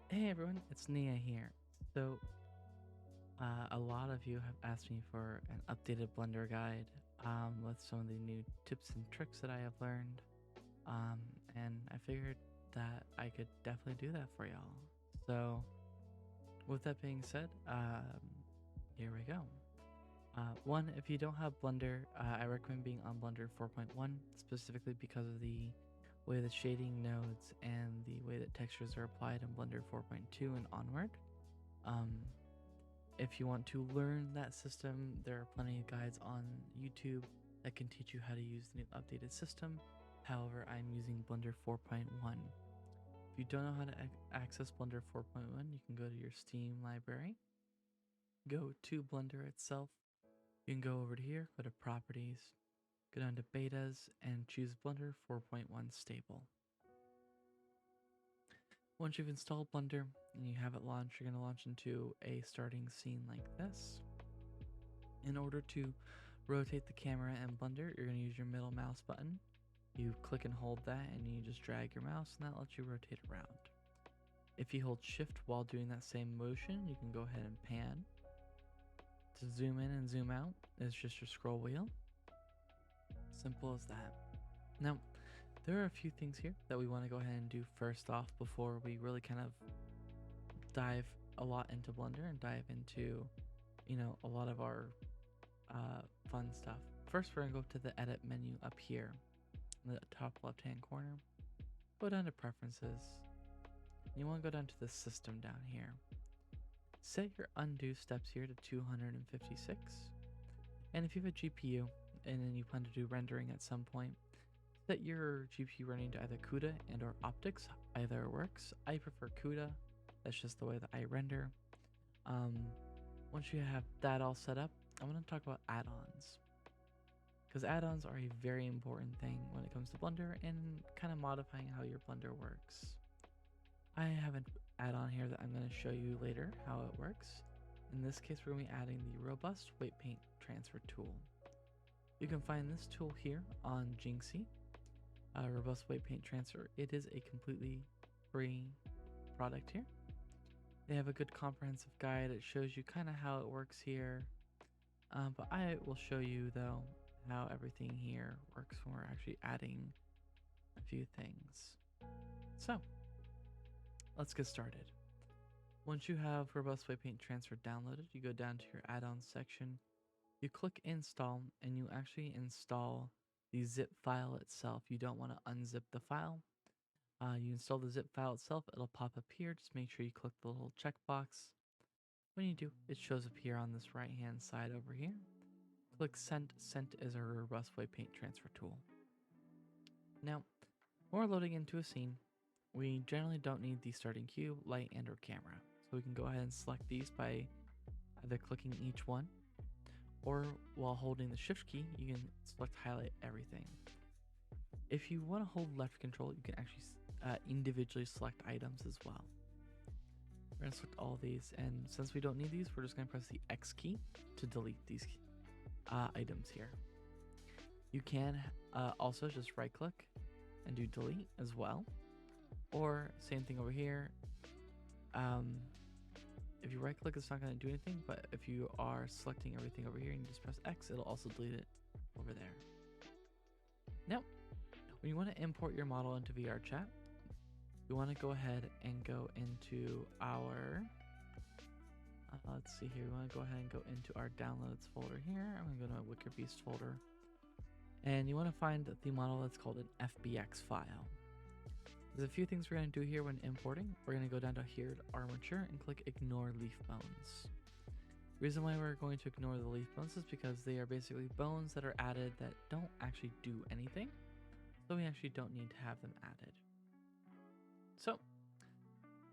Hey everyone, it's Nia here. So, a lot of you have asked me for an updated Blender guide with some of the new tips and tricks that I have learned. And I figured that I could definitely do that for y'all. So, with that being said, here we go. One, if you don't have Blender, I recommend being on Blender 4.1 specifically because of the way the shading nodes and the way that textures are applied in Blender 4.2 and onward. Um, if you want to learn that system, there are plenty of guides on YouTube that can teach you how to use the new updated system. However, I'm using Blender 4.1. If you don't know how to access Blender 4.1, you can go to your Steam library, go to Blender itself. You can go over to here, go to Properties, go down to Betas, and choose Blender 4.1 Stable. Once you've installed Blender and you have it launched, you're going to launch into a starting scene like this. In order to rotate the camera in Blender, you're going to use your middle mouse button. You click and hold that and you just drag your mouse and that lets you rotate around. If you hold shift while doing that same motion, you can go ahead and pan. To zoom in and zoom out is just your scroll wheel. Simple as that. Now, there are a few things here that we want to go ahead and do first off before we really kind of dive a lot into Blender and dive into, a lot of our fun stuff. First, we're gonna go to the edit menu up here in the top left hand corner. Go down to preferences. You want to go down to the system down here. Set your undo steps here to 256. And if you have a GPU and then you plan to do rendering at some point, set your GPU running to either CUDA and or optics. Either works. I prefer CUDA. That's just the way that I render. Once you have that all set up, I'm going to talk about add-ons. Because add-ons are a very important thing when it comes to Blender and kind of modifying how your Blender works. I have an add-on here that I'm going to show you later how it works. In this case, we're going to be adding the Robust Weight Paint Transfer tool. You can find this tool here on Jinxie. Robust Weight Paint Transfer. It is a completely free product here. They have a good comprehensive guide. It shows you kind of how it works here. But I will show you though how everything here works when we're actually adding a few things. So let's get started. Once you have Robust Weight Paint Transfer downloaded, you go down to your add-ons section, you click install, and you actually install the zip file itself. You don't want to unzip the file. You install the zip file itself, it'll pop up here. Just make sure you click the little checkbox. When you do, it shows up here on this right hand side over here. Click Send. Send is our Robust Weight Paint Transfer tool. Now, when we're loading into a scene, we generally don't need the starting cube, light, and or camera. So we can go ahead and select these by either clicking each one, or while holding the shift key, you can select highlight everything. If you want to hold left control, you can actually individually select items as well. We're going to select all these, and since we don't need these, we're just going to press the X key to delete these items here. You can also just right click and do delete as well, or same thing over here. If you right click, it's not going to do anything, but if you are selecting everything over here and you just press X, it'll also delete it over there. Now, when you want to import your model into VRChat, you want to go ahead and go into our, let's see here, we want to go ahead and go into our downloads folder here. I'm going to go to my WickerBeast folder. And you want to find the model that's called an FBX file. There's a few things we're going to do here when importing. We're going to go down to here to armature and click ignore leaf bones. The reason why we're going to ignore the leaf bones is because they are basically bones that are added that don't actually do anything. So we actually don't need to have them added. So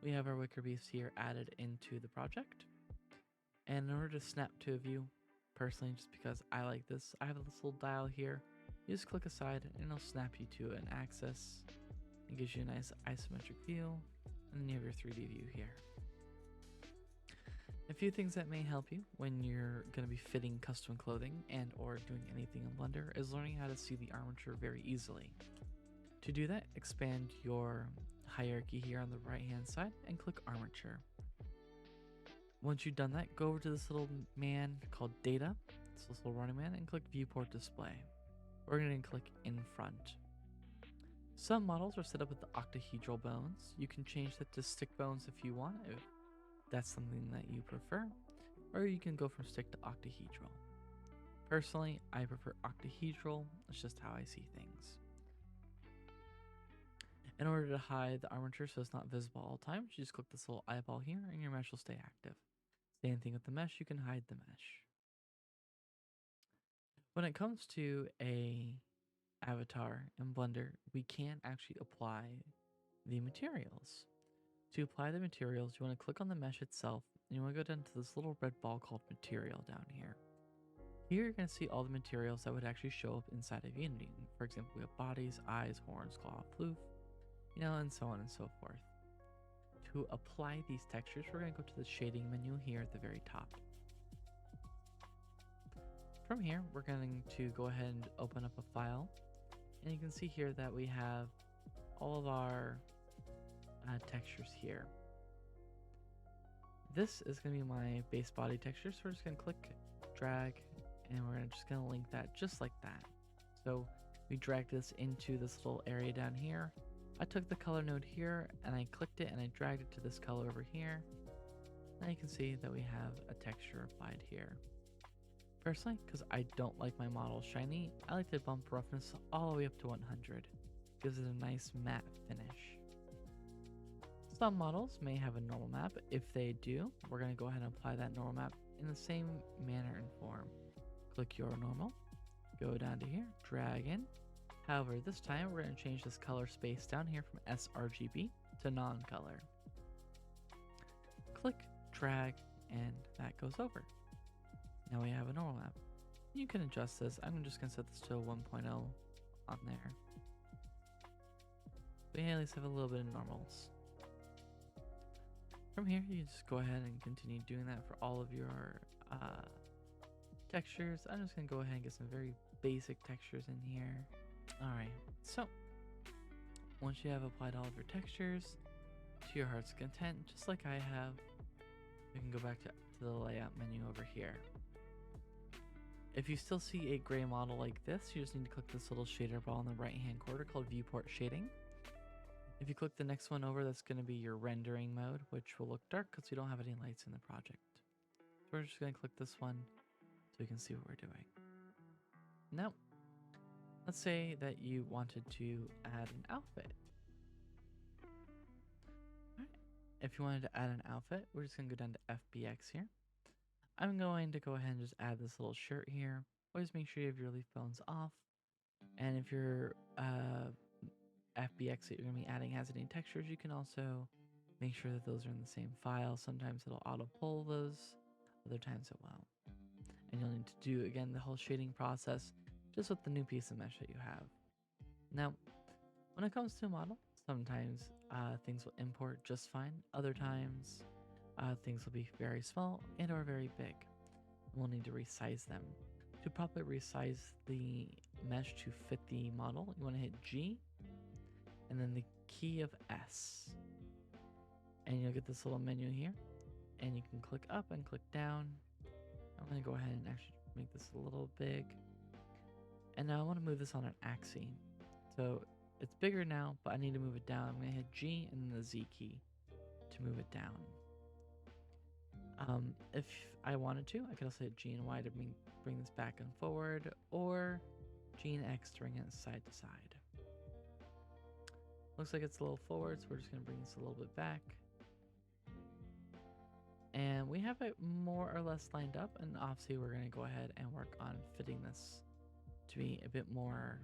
we have our WickerBeast here added into the project. And in order to snap to a view, personally, just because I like this, I have this little dial here. You just click aside and it'll snap you to an axis. It gives you a nice isometric view, and then you have your 3D view here. A few things that may help you when you're going to be fitting custom clothing and or doing anything in Blender is learning how to see the armature very easily. To do that, expand your hierarchy here on the right hand side and click armature. Once you've done that, go over to this little man called data, this little running man, and click viewport display. We're going to click in front. Some models are set up with the octahedral bones. You can change that to stick bones if you want, if that's something that you prefer, or you can go from stick to octahedral. Personally, I prefer octahedral. It's just how I see things. In order to hide the armature so it's not visible all the time, you just click this little eyeball here and your mesh will stay active. Same thing with the mesh, you can hide the mesh. When it comes to a avatar in Blender, we can't actually apply the materials. To apply the materials, you want to click on the mesh itself, and you want to go down to this little red ball called material down here. Here you're going to see all the materials that would actually show up inside of Unity. For example, we have bodies, eyes, horns, claw, floof, and so on and so forth. To apply these textures, we're going to go to the shading menu here at the very top. From here, we're going to go ahead and open up a file, and you can see here that we have all of our textures here. This is going to be my base body texture, so we're just going to click, drag, and we're just going to link that just like that. So we drag this into this little area down here. I took the color node here and I clicked it and I dragged it to this color over here. Now you can see that we have a texture applied here. Personally, because I don't like my model shiny, I like to bump roughness all the way up to 100. Gives it a nice matte finish. Some models may have a normal map. If they do, we're going to go ahead and apply that normal map in the same manner and form. Click your normal, go down to here, drag in. However, this time we're going to change this color space down here from sRGB to non-color. Click, drag, and that goes over. Now we have a normal map. You can adjust this. I'm just going to set this to a 1.0 on there. But yeah, at least have a little bit of normals. From here, you just go ahead and continue doing that for all of your textures. I'm just going to go ahead and get some very basic textures in here. Alright, so once you have applied all of your textures to your heart's content, just like I have, you can go back to the layout menu over here. If you still see a gray model like this, you just need to click this little shader ball in the right hand corner called viewport shading. If you click the next one over, that's going to be your rendering mode, which will look dark because we don't have any lights in the project. So we're just going to click this one so we can see what we're doing. Now, let's say that you wanted to add an outfit. Alright. If you wanted to add an outfit, we're just going to go down to FBX here. I'm going to go ahead and just add this little shirt here. Always make sure you have your leaf bones off. And if your FBX that you're going to be adding has any textures, you can also make sure that those are in the same file. Sometimes it'll auto pull those, other times it won't. And you'll need to do, again, the whole shading process just with the new piece of mesh that you have. Now, when it comes to a model, sometimes things will import just fine. Other times, things will be very small and or very big. We'll need to resize them. To properly resize the mesh to fit the model, you want to hit G and then the key of S. And you'll get this little menu here. And you can click up and click down. I'm going to go ahead and actually make this a little big. And now I want to move this on an axis. So it's bigger now, but I need to move it down. I'm going to hit G and then the Z key to move it down. If I wanted to, I could also hit G and Y to bring this back and forward, or G and X to bring it side to side. Looks like it's a little forward, so we're just going to bring this a little bit back. And we have it more or less lined up, and obviously we're going to go ahead and work on fitting this to be a bit more,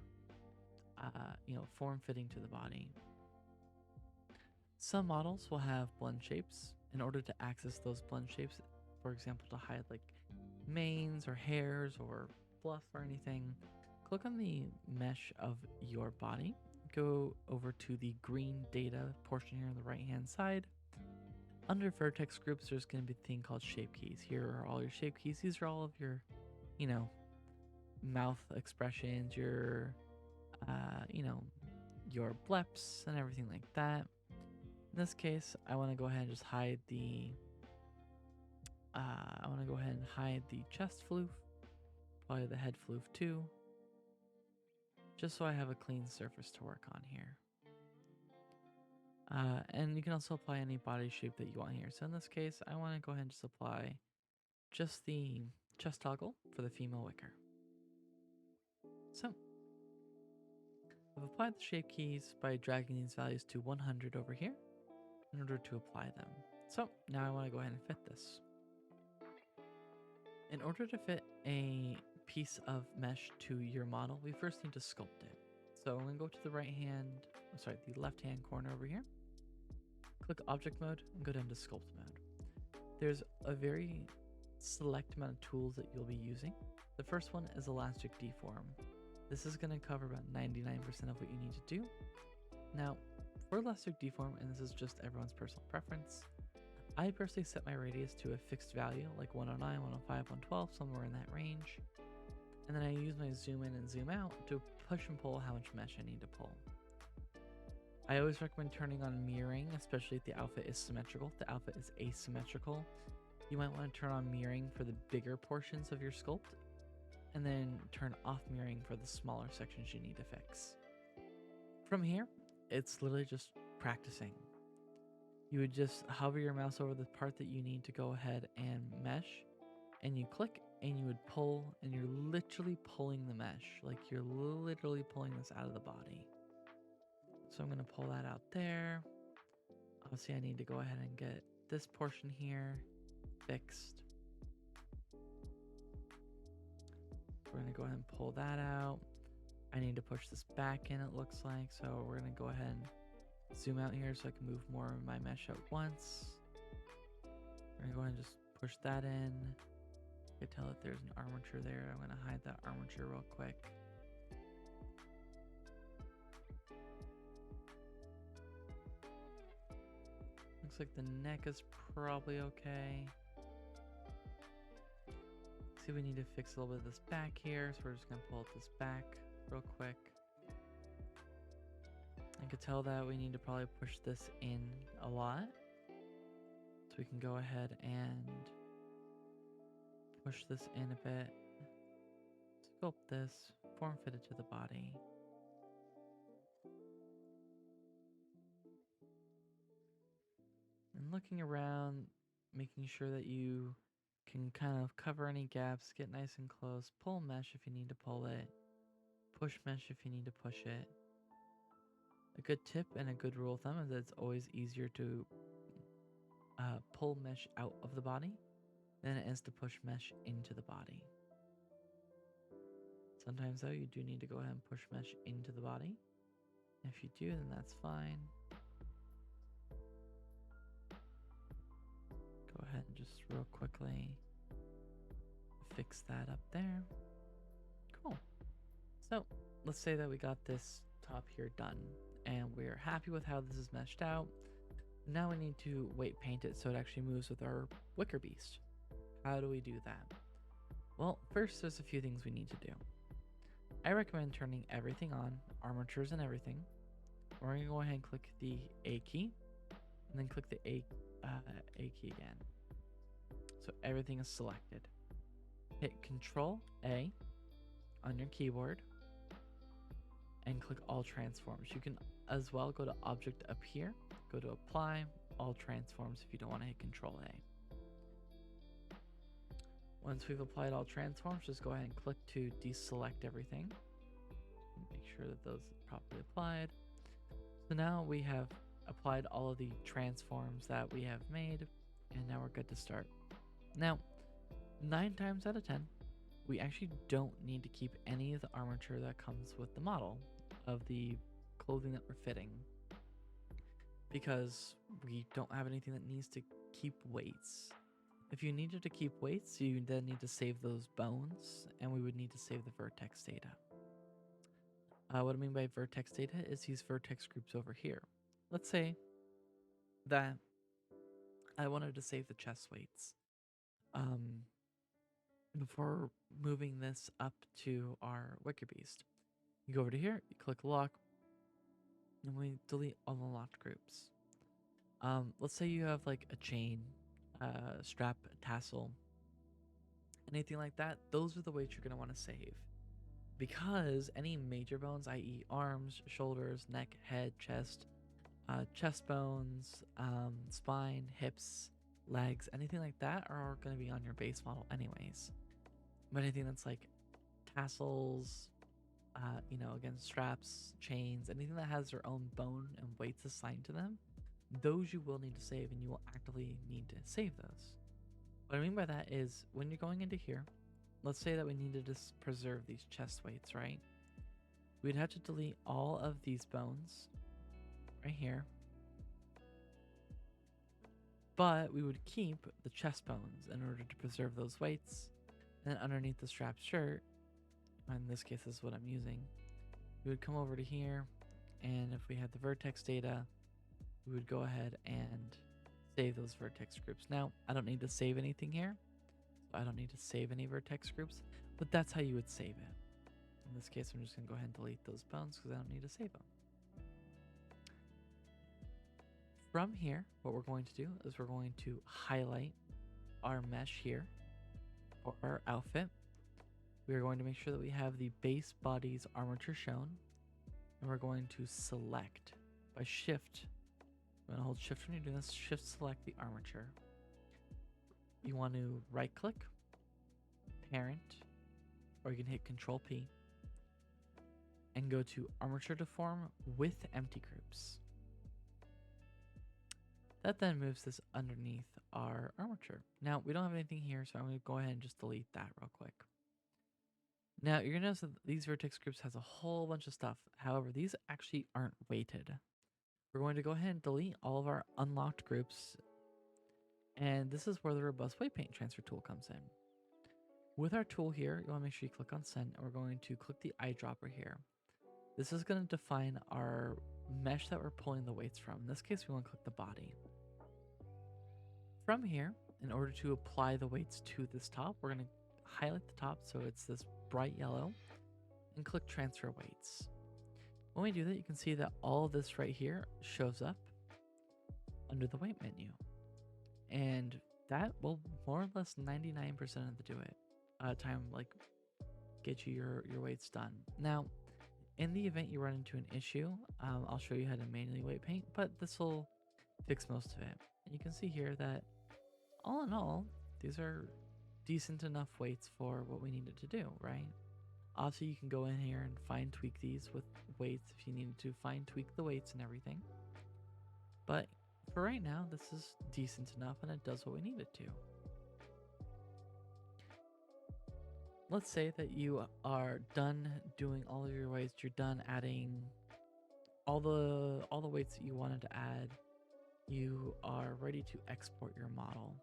form-fitting to the body. Some models will have blend shapes. In order to access those blend shapes, for example, to hide like manes or hairs or fluff or anything, click on the mesh of your body. Go over to the green data portion here on the right-hand side. Under vertex groups, there's going to be a thing called shape keys. Here are all your shape keys. These are all of your, mouth expressions, your bleps and everything like that. In this case, I want to go ahead and just hide the chest floof, probably the head floof too, just so I have a clean surface to work on here. And you can also apply any body shape that you want here. So in this case, I want to go ahead and just apply just the chest toggle for the female wicker. So I've applied the shape keys by dragging these values to 100 over here in order to apply them. So now I want to go ahead and fit this. In order to fit a piece of mesh to your model, we first need to sculpt it. So I'm going to go to the the left hand corner over here, click object mode and go down to sculpt mode. There's a very select amount of tools that you'll be using. The first one is elastic deform. This is going to cover about 99% of what you need to do. Now, for elastic deform, and this is just everyone's personal preference, I personally set my radius to a fixed value, like 109, 105, 112, somewhere in that range. And then I use my zoom in and zoom out to push and pull how much mesh I need to pull. I always recommend turning on mirroring, especially if the outfit is symmetrical. If the outfit is asymmetrical, you might want to turn on mirroring for the bigger portions of your sculpt, and then turn off mirroring for the smaller sections you need to fix. From here, it's literally just practicing. You would just hover your mouse over the part that you need to go ahead and mesh, and you click and you would pull, and you're literally pulling the mesh. Like you're literally pulling this out of the body. So I'm going to pull that out there. Obviously I need to go ahead and get this portion here fixed. We're going to go ahead and pull that out. I need to push this back in, it looks like. So we're going to go ahead and zoom out here so I can move more of my mesh at once. We're going to go ahead and just push that in. I can tell that there's an armature there. I'm going to hide that armature real quick. Looks like the neck is probably okay. See, we need to fix a little bit of this back here, so we're just going to pull this back real quick. I could tell that we need to probably push this in a lot. So we can go ahead and push this in a bit. Sculpt this, form fit it to the body. And looking around, making sure that you can kind of cover any gaps, get nice and close, pull mesh if you need to pull it, push mesh if you need to push it. A good tip and a good rule of thumb is that it's always easier to pull mesh out of the body than it is to push mesh into the body. Sometimes though, you do need to go ahead and push mesh into the body. If you do, then that's fine. Go ahead and just real quickly fix that up there. Cool. So let's say that we got this top here done and we're happy with how this is meshed out. Now we need to weight paint it so it actually moves with our wicker beast. How do we do that? Well, first there's a few things we need to do. I recommend turning everything on, armatures and everything. We're going to go ahead and click the A key and then click the A key again. So everything is selected. Hit Control A on your keyboard and click all transforms. You can as well go to object up here, go to apply all transforms if you don't want to hit Control A. Once we've applied all transforms, just go ahead and click to deselect everything. Make sure that those are properly applied. So now we have applied all of the transforms that we have made, and now we're good to start. Now, 9 times out of 10, we actually don't need to keep any of the armature that comes with the model of the clothing that we're fitting, because we don't have anything that needs to keep weights. If you needed to keep weights, you then need to save those bones, and we would need to save the vertex data. What I mean by vertex data is these vertex groups over here. Let's say that I wanted to save the chest weights before moving this up to our wicker beast. You go over to here, you click lock, and we delete all the locked groups. Let's say you have like a chain, strap, tassel, anything like that. Those are the weights you're going to want to save. Because any major bones, i.e., arms, shoulders, neck, head, chest bones, spine, hips, legs, anything like that are going to be on your base model, anyways. But anything that's like tassels, again, straps, chains, anything that has their own bone and weights assigned to them, those you will need to save and you will actively need to save those. What I mean by that is when you're going into here, let's say that we need to just preserve these chest weights, right? We'd have to delete all of these bones right here, but we would keep the chest bones in order to preserve those weights. And underneath the strap shirt, in this case, this is what I'm using, we would come over to here, and if we had the vertex data, we would go ahead and save those vertex groups. Now, I don't need to save anything here, so I don't need to save any vertex groups, but that's how you would save it. In this case, I'm just going to go ahead and delete those bones because I don't need to save them. From here, what we're going to do is we're going to highlight our mesh here for our outfit. We are going to make sure that we have the base body's armature shown, and we're going to select by shift. I'm going to hold shift when you're doing this, shift select the armature. You want to right click, parent, or you can hit Control P and go to armature deform with empty groups. That then moves this underneath our armature. Now, we don't have anything here, so I'm going to go ahead and just delete that real quick. Now, you're going to notice that these vertex groups has a whole bunch of stuff. However, these actually aren't weighted. We're going to go ahead and delete all of our unlocked groups. And this is where the robust weight paint transfer tool comes in. With our tool here, you want to make sure you click on send, and we're going to click the eyedropper here. This is going to define our mesh that we're pulling the weights from. In this case, we want to click the body. From here, in order to apply the weights to this top, we're going to highlight the top so it's this bright yellow and click transfer weights. When we do that, you can see that all of this right here shows up under the weight menu. And that will more or less 99% of the time get you your weights done. Now, in the event you run into an issue, I'll show you how to manually weight paint, but this will fix most of it. And you can see here that all in all, these are decent enough weights for what we needed to do, right? Obviously, you can go in here and fine tweak these with weights if you needed to fine tweak the weights and everything. But for right now, this is decent enough and it does what we need it to. Let's say that you are done doing all of your weights, you're done adding all the weights that you wanted to add, you are ready to export your model.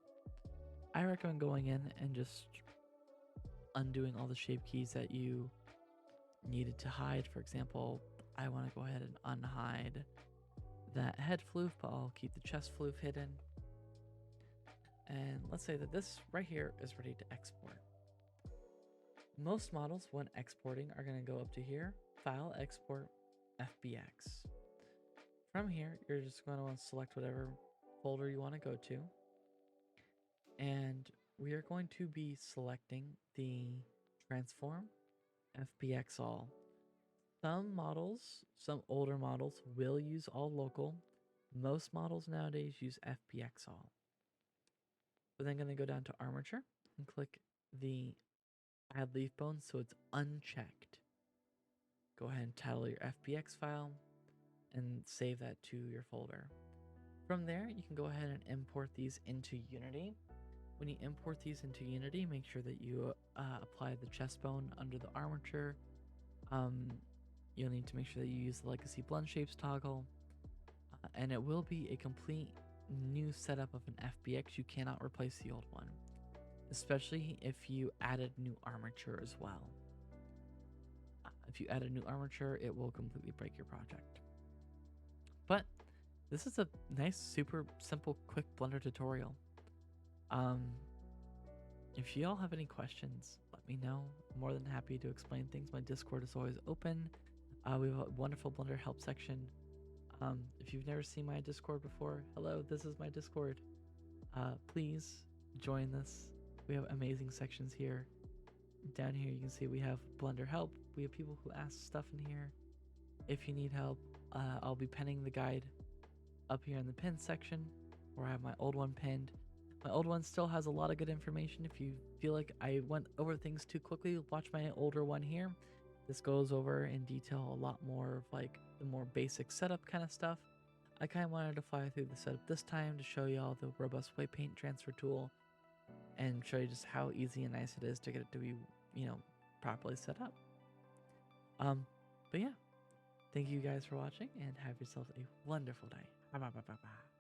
I recommend going in and just undoing all the shape keys that you needed to hide. For example, I want to go ahead and unhide that head floof, but I'll keep the chest floof hidden. And let's say that this right here is ready to export. Most models when exporting are going to go up to here, File, Export, FBX. From here, you're just going to want to select whatever folder you want to go to. And we are going to be selecting the transform FBX all. Some models, some older models will use all local. Most models nowadays use FBX all. We're then going to go down to armature and click the add leaf bones so it's unchecked. Go ahead and title your FBX file and save that to your folder. From there, you can go ahead and import these into Unity. When you import these into Unity, make sure that you apply the chest bone under the armature. You'll need to make sure that you use the legacy blend shapes toggle, and it will be a complete new setup of an FBX. You cannot replace the old one, especially if you added new armature as well. If you add a new armature, it will completely break your project. But this is a nice, super simple, quick Blender tutorial. If y'all have any questions, let me know. I'm more than happy to explain things. My Discord is always open. We have a wonderful Blender help section. If you've never seen my Discord before, hello, this is my Discord. Please join this. We have amazing sections here. Down here you can see we have Blender help. We have people who ask stuff in here. If you need help, I'll be pinning the guide up here in the pin section where I have my old one pinned. My old one still has a lot of good information. If you feel like I went over things too quickly, watch my older one here. This goes over in detail a lot more of like the more basic setup kind of stuff. I kind of wanted to fly through the setup this time to show you all the robust weight paint transfer tool and show you just how easy and nice it is to get it to be, properly set up. But yeah, thank you guys for watching and have yourselves a wonderful day. Bye bye bye bye bye.